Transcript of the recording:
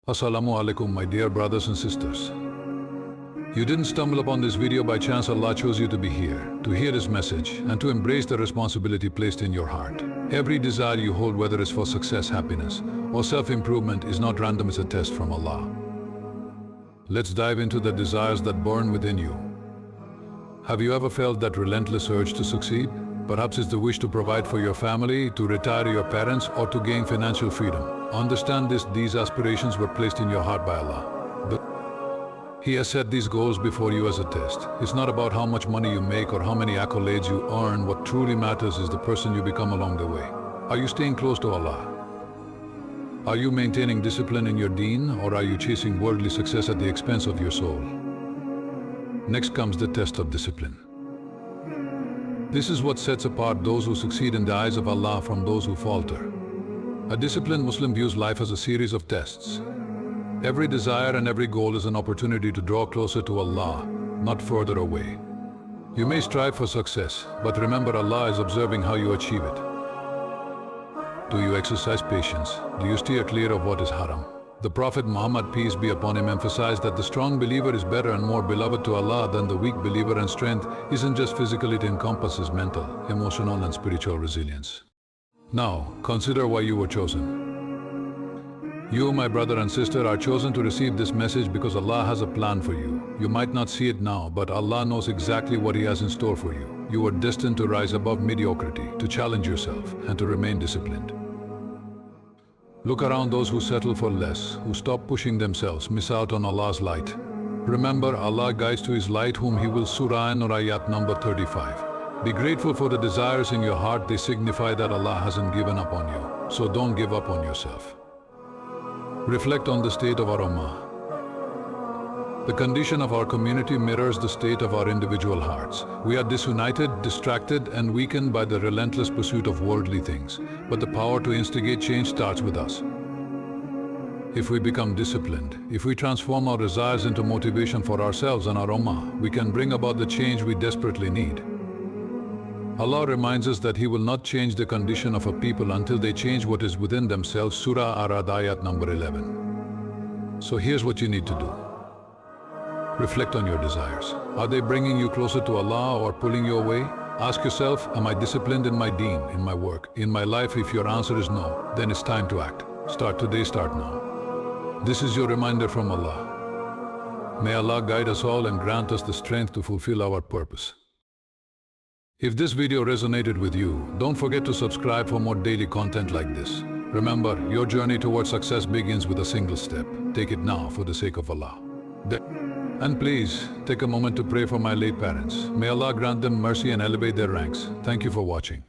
Assalamu alaykum, my dear brothers and sisters. You didn't stumble upon this video by chance. Allah chose you to be here, to hear His message, and to embrace the responsibility placed in your heart. Every desire you hold, whether it's for success, happiness, or self-improvement, is not random, it's a test from Allah. Let's dive into the desires that burn within you. Have you ever felt that relentless urge to succeed? Perhaps it's the wish to provide for your family, to retire your parents, or to gain financial freedom. Understand this, these aspirations were placed in your heart by Allah. He has set these goals before you as a test. It's not about how much money you make or how many accolades you earn. What truly matters is the person you become along the way. Are you staying close to Allah? Are you maintaining discipline in your deen, or are you chasing worldly success at the expense of your soul? Next comes the test of discipline. This is what sets apart those who succeed in the eyes of Allah from those who falter. A disciplined Muslim views life as a series of tests. Every desire and every goal is an opportunity to draw closer to Allah, not further away. You may strive for success, but remember, Allah is observing how you achieve it. Do you exercise patience? Do you steer clear of what is haram? The Prophet Muhammad, peace be upon him, emphasized that the strong believer is better and more beloved to Allah than the weak believer, and strength isn't just physical, it encompasses mental, emotional, and spiritual resilience. Now, consider why you were chosen. You, my brother and sister, are chosen to receive this message because Allah has a plan for you. You might not see it now, but Allah knows exactly what He has in store for you. You are destined to rise above mediocrity, to challenge yourself, and to remain disciplined. Look around. Those who settle for less, who stop pushing themselves, miss out on Allah's light. Remember, Allah guides to His light whom He will. Surah An-Nur ayat number 35. Be grateful for the desires in your heart. They signify that Allah hasn't given up on you. So don't give up on yourself. Reflect on the state of our Ummah. The condition of our community mirrors the state of our individual hearts. We are disunited, distracted, and weakened by the relentless pursuit of worldly things. But the power to instigate change starts with us. If we become disciplined, if we transform our desires into motivation for ourselves and our Ummah, we can bring about the change we desperately need. Allah reminds us that He will not change the condition of a people until they change what is within themselves. Surah Ar-Ra'd ayat number 11. So here's what you need to do. Reflect on your desires. Are they bringing you closer to Allah or pulling you away? Ask yourself, am I disciplined in my deen, in my work, in my life? If your answer is no, then it's time to act. Start today, start now. This is your reminder from Allah. May Allah guide us all and grant us the strength to fulfill our purpose. If this video resonated with you, don't forget to subscribe for more daily content like this. Remember, your journey towards success begins with a single step. Take it now for the sake of Allah. And please, take a moment to pray for my late parents. May Allah grant them mercy and elevate their ranks. Thank you for watching.